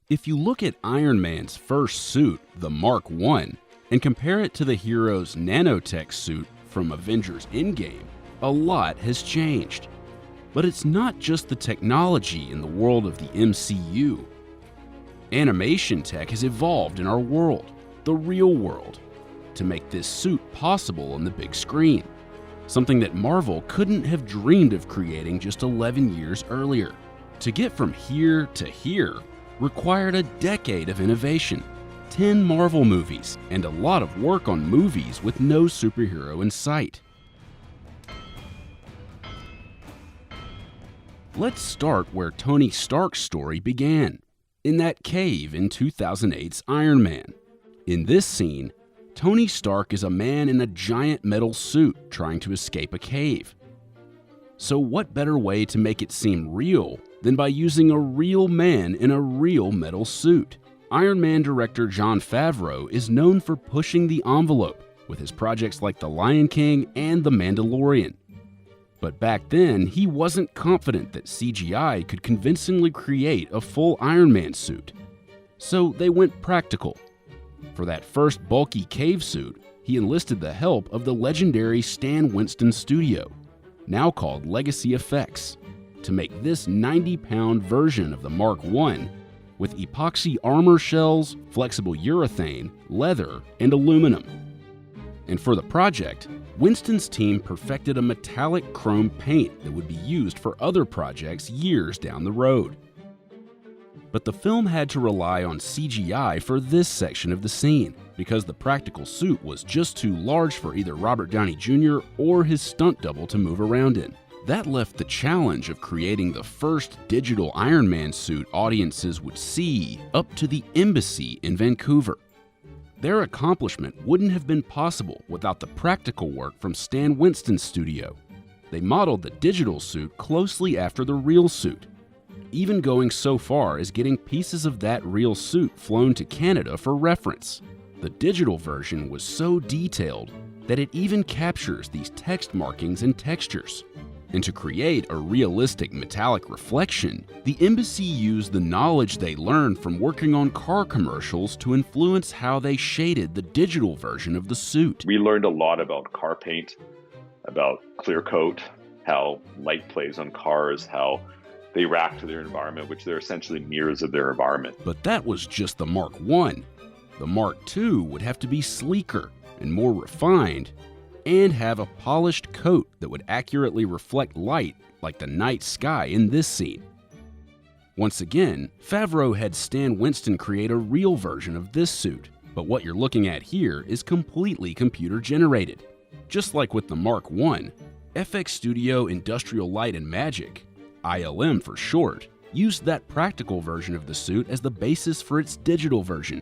If you look at Iron Man's first suit, the Mark I, and compare it to the hero's nanotech suit from Avengers Endgame, a lot has changed. But it's not just the technology in the world of the MCU. Animation tech has evolved in our world, the real world, to make this suit possible on the big screen, something that Marvel couldn't have dreamed of creating just 11 years earlier. To get from here to here required a decade of innovation, 10 Marvel movies, and a lot of work on movies with no superhero in sight. Let's start where Tony Stark's story began, in that cave in 2008's Iron Man. In this scene, Tony Stark is a man in a giant metal suit trying to escape a cave. So what better way to make it seem real than by using a real man in a real metal suit? Iron Man director Jon Favreau is known for pushing the envelope with his projects like The Lion King and The Mandalorian. But back then, he wasn't confident that CGI could convincingly create a full Iron Man suit. So they went practical. For that first bulky cave suit, he enlisted the help of the legendary Stan Winston studio, now called Legacy Effects, to make this 90-pound version of the Mark I with epoxy armor shells, flexible urethane, leather, and aluminum. And for the project, Winston's team perfected a metallic chrome paint that would be used for other projects years down the road. But the film had to rely on CGI for this section of the scene, because the practical suit was just too large for either Robert Downey Jr. or his stunt double to move around in. That left the challenge of creating the first digital Iron Man suit audiences would see up to the embassy in Vancouver. Their accomplishment wouldn't have been possible without the practical work from Stan Winston's studio. They modeled the digital suit closely after the real suit, even going so far as getting pieces of that real suit flown to Canada for reference. The digital version was so detailed that it even captures these text markings and textures. And to create a realistic metallic reflection, the embassy used the knowledge they learned from working on car commercials to influence how they shaded the digital version of the suit. We learned a lot about car paint, about clear coat, how light plays on cars, how they react to their environment, which they're essentially mirrors of their environment. But that was just the Mark I. The Mark II would have to be sleeker and more refined, and have a polished coat that would accurately reflect light like the night sky in this scene. Once again, Favreau had Stan Winston create a real version of this suit, but what you're looking at here is completely computer generated. Just like with the Mark I, FX Studio Industrial Light and Magic, ILM for short, used that practical version of the suit as the basis for its digital version.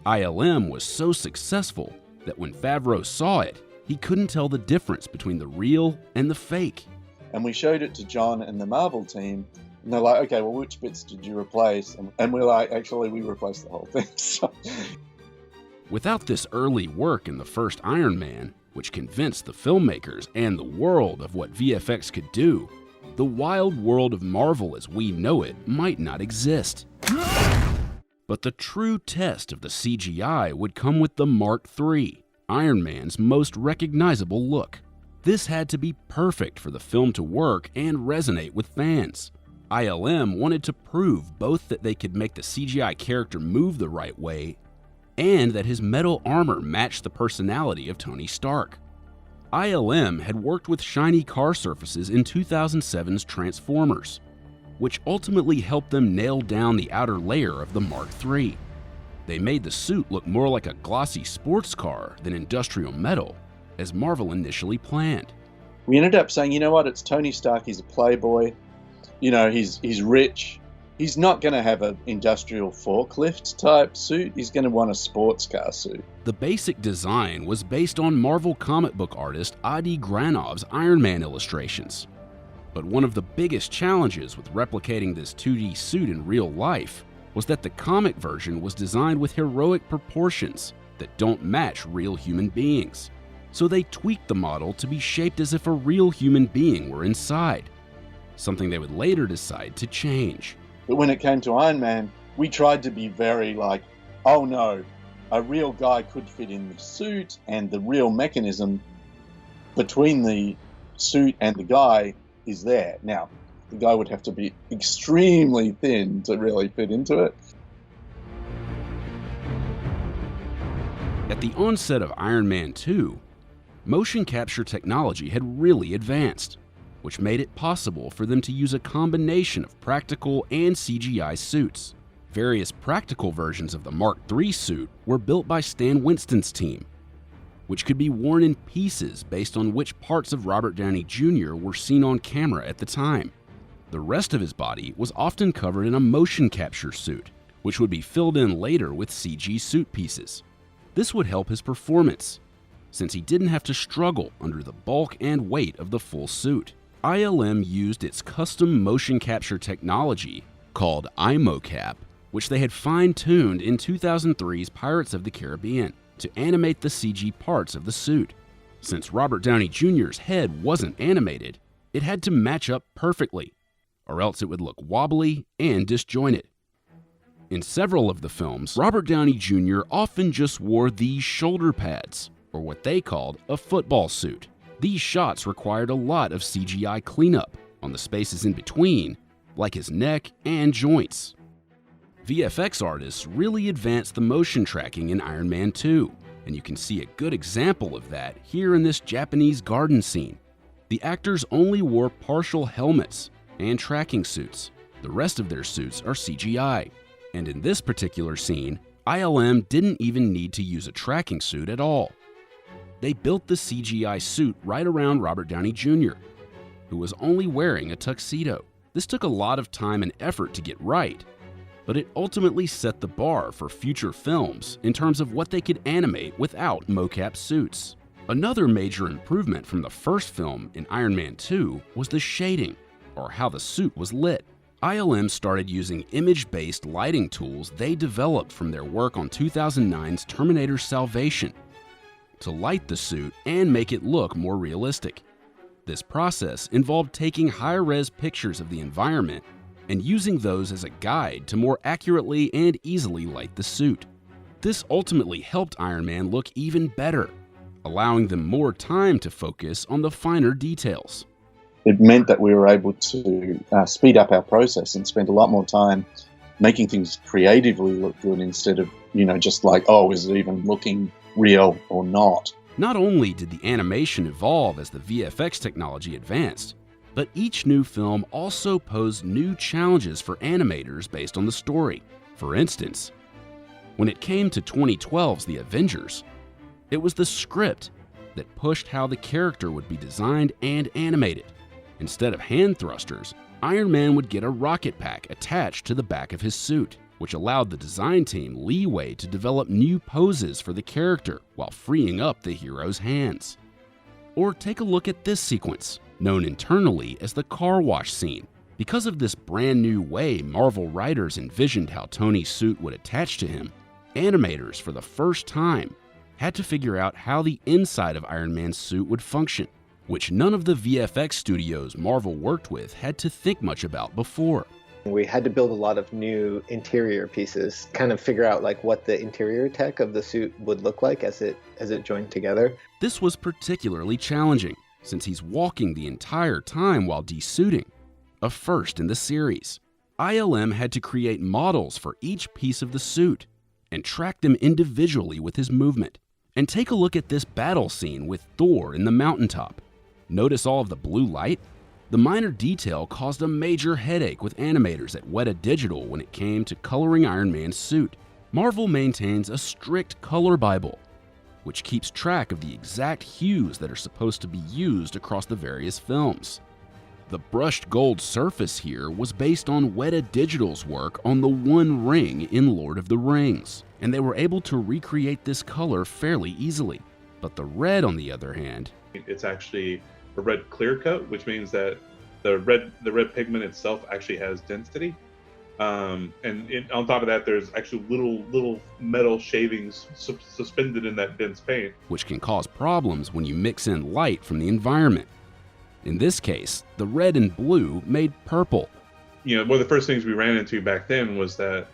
ILM was so successful that when Favreau saw it, he couldn't tell the difference between the real and the fake. And we showed it to John and the Marvel team, and they're like, okay, well, which bits did you replace? And we're like, actually, we replaced the whole thing. So. Without this early work in the first Iron Man, which convinced the filmmakers and the world of what VFX could do, the wild world of Marvel as we know it might not exist. But the true test of the CGI would come with the Mark III, Iron Man's most recognizable look. This had to be perfect for the film to work and resonate with fans. ILM wanted to prove both that they could make the CGI character move the right way and that his metal armor matched the personality of Tony Stark. ILM had worked with shiny car surfaces in 2007's Transformers, which ultimately helped them nail down the outer layer of the Mark III. They made the suit look more like a glossy sports car than industrial metal, as Marvel initially planned. We ended up saying, you know what, it's Tony Stark, he's a playboy, you know, he's rich. He's not going to have an industrial forklift type suit, he's going to want a sports car suit. The basic design was based on Marvel comic book artist Adi Granov's Iron Man illustrations. But one of the biggest challenges with replicating this 2D suit in real life was that the comic version was designed with heroic proportions that don't match real human beings. So they tweaked the model to be shaped as if a real human being were inside, something they would later decide to change. But when it came to Iron Man, we tried to be very like, oh no, a real guy could fit in the suit, and the real mechanism between the suit and the guy is there. Now, the guy would have to be extremely thin to really fit into it. At the onset of Iron Man 2, motion capture technology had really advanced, which made it possible for them to use a combination of practical and CGI suits. Various practical versions of the Mark III suit were built by Stan Winston's team, which could be worn in pieces based on which parts of Robert Downey Jr. were seen on camera at the time. The rest of his body was often covered in a motion capture suit, which would be filled in later with CG suit pieces. This would help his performance, since he didn't have to struggle under the bulk and weight of the full suit. ILM used its custom motion capture technology called iMocap, which they had fine-tuned in 2003's Pirates of the Caribbean, to animate the CG parts of the suit. Since Robert Downey Jr.'s head wasn't animated, it had to match up perfectly, or else it would look wobbly and disjointed. In several of the films, Robert Downey Jr. often just wore these shoulder pads, or what they called a football suit. These shots required a lot of CGI cleanup on the spaces in between, like his neck and joints. VFX artists really advanced the motion tracking in Iron Man 2, and you can see a good example of that here in this Japanese garden scene. The actors only wore partial helmets and tracking suits. The rest of their suits are CGI. And in this particular scene, ILM didn't even need to use a tracking suit at all. They built the CGI suit right around Robert Downey Jr., who was only wearing a tuxedo. This took a lot of time and effort to get right, but it ultimately set the bar for future films in terms of what they could animate without mocap suits. Another major improvement from the first film in Iron Man 2 was the shading, or how the suit was lit. ILM started using image-based lighting tools they developed from their work on 2009's Terminator Salvation to light the suit and make it look more realistic. This process involved taking high-res pictures of the environment and using those as a guide to more accurately and easily light the suit. This ultimately helped Iron Man look even better, allowing them more time to focus on the finer details. It meant that we were able to speed up our process and spend a lot more time making things creatively look good instead of, just like, oh, is it even looking real or not? Not only did the animation evolve as the VFX technology advanced, but each new film also posed new challenges for animators based on the story. For instance, when it came to 2012's The Avengers, it was the script that pushed how the character would be designed and animated. Instead of hand thrusters, Iron Man would get a rocket pack attached to the back of his suit, which allowed the design team leeway to develop new poses for the character while freeing up the hero's hands. Or take a look at this sequence, known internally as the car wash scene. Because of this brand new way Marvel writers envisioned how Tony's suit would attach to him, animators for the first time had to figure out how the inside of Iron Man's suit would function, which none of the VFX studios Marvel worked with had to think much about before. We had to build a lot of new interior pieces, kind of figure out what the interior tech of the suit would look like as it joined together. This was particularly challenging, since he's walking the entire time while desuiting, a first in the series. ILM had to create models for each piece of the suit and track them individually with his movement. And take a look at this battle scene with Thor in the mountaintop. Notice all of the blue light? The minor detail caused a major headache with animators at Weta Digital when it came to coloring Iron Man's suit. Marvel maintains a strict color Bible, which keeps track of the exact hues that are supposed to be used across the various films. The brushed gold surface here was based on Weta Digital's work on the One Ring in Lord of the Rings, and they were able to recreate this color fairly easily. But the red, on the other hand, it's actually a red clear coat, which means that the red pigment itself actually has density. On top of that, there's actually little metal shavings suspended in that dense paint, which can cause problems when you mix in light from the environment. In this case, the red and blue made purple. One of the first things we ran into back then was that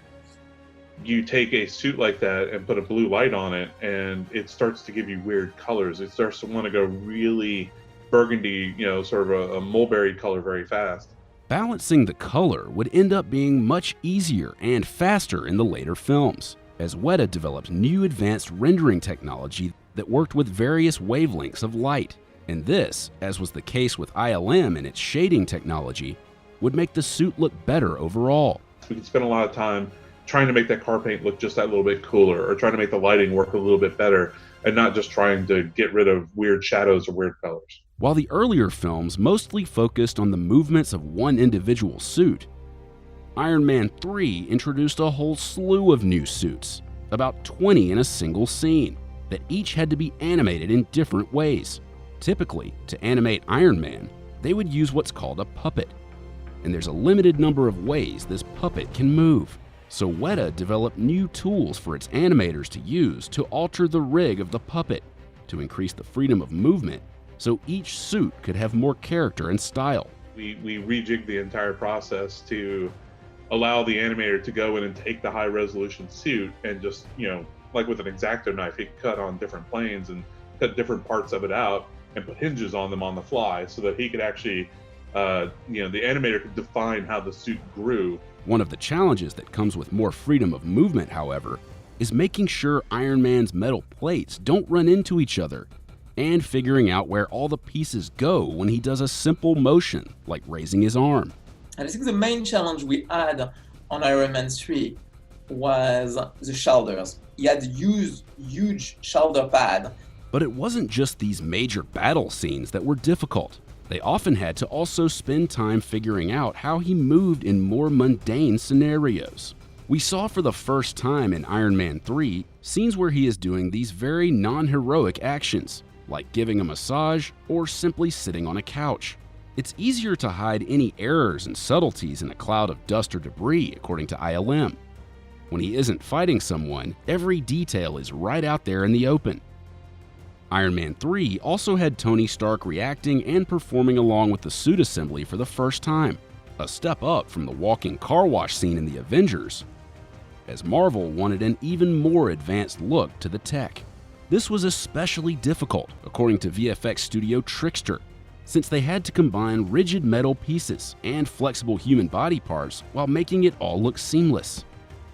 you take a suit like that and put a blue light on it, and it starts to give you weird colors. It starts to want to go really burgundy, sort of a mulberry color very fast. Balancing the color would end up being much easier and faster in the later films, as Weta developed new advanced rendering technology that worked with various wavelengths of light. And this, as was the case with ILM and its shading technology, would make the suit look better overall. We could spend a lot of time trying to make that car paint look just that little bit cooler, or trying to make the lighting work a little bit better, and not just trying to get rid of weird shadows or weird colors. While the earlier films mostly focused on the movements of one individual suit, Iron Man 3 introduced a whole slew of new suits, about 20 in a single scene, that each had to be animated in different ways. Typically, to animate Iron Man, they would use what's called a puppet, and there's a limited number of ways this puppet can move. So Weta developed new tools for its animators to use to alter the rig of the puppet to increase the freedom of movement so each suit could have more character and style. We rejigged the entire process to allow the animator to go in and take the high resolution suit and just, like with an X-Acto knife, he could cut on different planes and cut different parts of it out and put hinges on them on the fly so that he could actually, the animator could define how the suit grew. One of the challenges that comes with more freedom of movement, however, is making sure Iron Man's metal plates don't run into each other, and figuring out where all the pieces go when he does a simple motion, like raising his arm. And I think the main challenge we had on Iron Man 3 was the shoulders. He had huge shoulder pad. But it wasn't just these major battle scenes that were difficult. They often had to also spend time figuring out how he moved in more mundane scenarios. We saw for the first time in Iron Man 3 scenes where he is doing these very non-heroic actions, like giving a massage or simply sitting on a couch. It's easier to hide any errors and subtleties in a cloud of dust or debris, according to ILM. When he isn't fighting someone, every detail is right out there in the open. Iron Man 3 also had Tony Stark reacting and performing along with the suit assembly for the first time, a step up from the walking car wash scene in the Avengers, as Marvel wanted an even more advanced look to the tech. This was especially difficult, according to VFX studio Trixter, since they had to combine rigid metal pieces and flexible human body parts while making it all look seamless.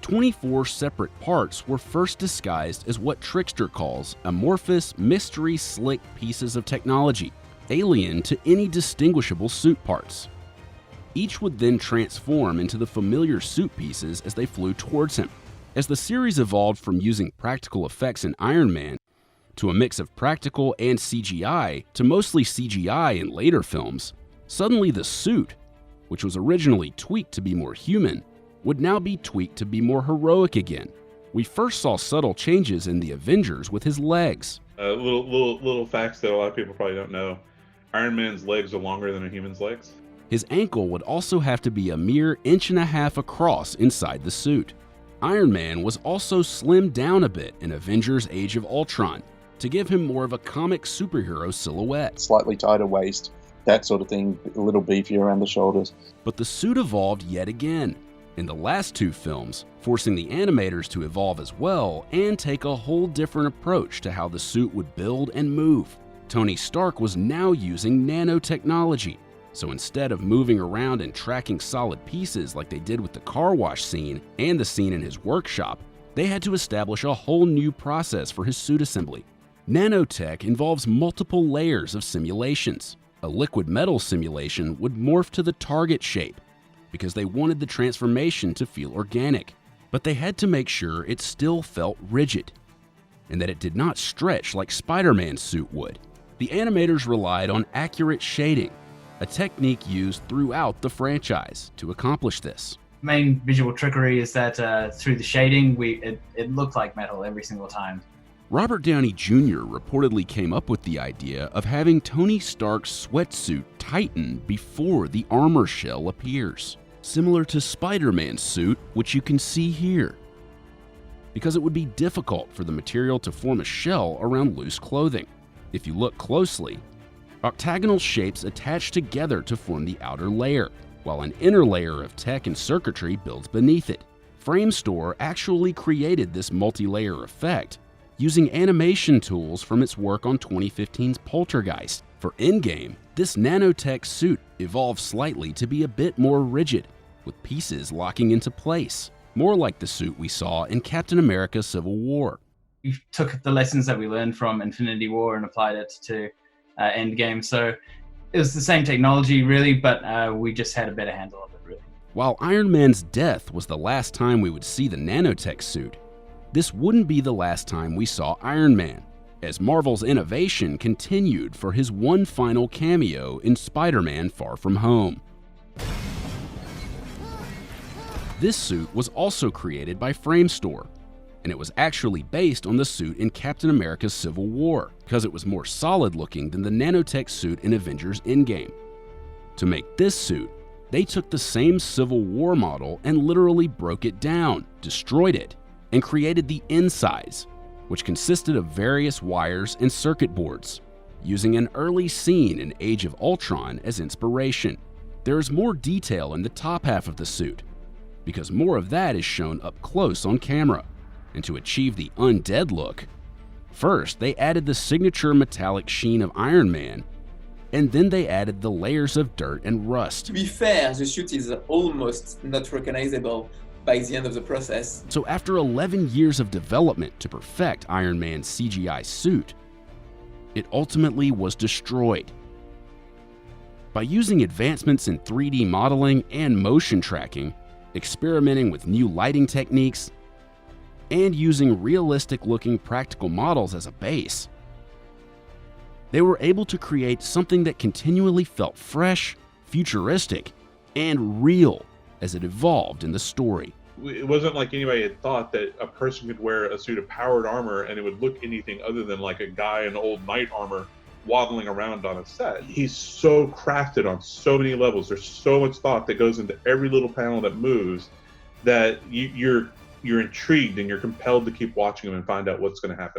24 separate parts were first disguised as what Trixter calls amorphous, mystery slick pieces of technology, alien to any distinguishable suit parts. Each would then transform into the familiar suit pieces as they flew towards him. As the series evolved from using practical effects in Iron Man to a mix of practical and CGI to mostly CGI in later films, suddenly the suit, which was originally tweaked to be more human, would now be tweaked to be more heroic again. We first saw subtle changes in the Avengers with his legs. Little facts that a lot of people probably don't know. Iron Man's legs are longer than a human's legs. His ankle would also have to be a mere 1.5 inches across inside the suit. Iron Man was also slimmed down a bit in Avengers Age of Ultron to give him more of a comic superhero silhouette. Slightly tighter waist, that sort of thing, a little beefier around the shoulders. But the suit evolved yet again in the last two films, forcing the animators to evolve as well and take a whole different approach to how the suit would build and move. Tony Stark was now using nanotechnology, so instead of moving around and tracking solid pieces like they did with the car wash scene and the scene in his workshop, they had to establish a whole new process for his suit assembly. Nanotech involves multiple layers of simulations. A liquid metal simulation would morph to the target shape because they wanted the transformation to feel organic, but they had to make sure it still felt rigid and that it did not stretch like Spider-Man's suit would. The animators relied on accurate shading, a technique used throughout the franchise to accomplish this. Main visual trickery is that through the shading, it looked like metal every single time. Robert Downey Jr. reportedly came up with the idea of having Tony Stark's sweatsuit tighten before the armor shell appears, similar to Spider-Man's suit, which you can see here, because it would be difficult for the material to form a shell around loose clothing. If you look closely, octagonal shapes attach together to form the outer layer, while an inner layer of tech and circuitry builds beneath it. Framestore actually created this multi-layer effect using animation tools from its work on 2015's Poltergeist. For Endgame, this nanotech suit evolved slightly to be a bit more rigid, with pieces locking into place, more like the suit we saw in Captain America: Civil War. We took the lessons that we learned from Infinity War and applied it to Endgame. So it was the same technology, really, but we just had a better handle of it, really. While Iron Man's death was the last time we would see the nanotech suit, this wouldn't be the last time we saw Iron Man, as Marvel's innovation continued for his one final cameo in Spider-Man: Far From Home. This suit was also created by Framestore, and it was actually based on the suit in Captain America: Civil War, because it was more solid looking than the nanotech suit in Avengers: Endgame. To make this suit, they took the same Civil War model and literally broke it down, destroyed it, and created the insides, which consisted of various wires and circuit boards, using an early scene in Age of Ultron as inspiration. There is more detail in the top half of the suit, because more of that is shown up close on camera. And to achieve the undead look, first they added the signature metallic sheen of Iron Man, and then they added the layers of dirt and rust. To be fair, the suit is almost not recognizable by the end of the process. So after 11 years of development to perfect Iron Man's CGI suit, it ultimately was destroyed. By using advancements in 3D modeling and motion tracking, experimenting with new lighting techniques, and using realistic-looking practical models as a base, they were able to create something that continually felt fresh, futuristic, and real as it evolved in the story. It wasn't like anybody had thought that a person could wear a suit of powered armor and it would look anything other than like a guy in old knight armor waddling around on a set. He's so crafted on so many levels. There's so much thought that goes into every little panel that moves that you're intrigued and you're compelled to keep watching him and find out what's going to happen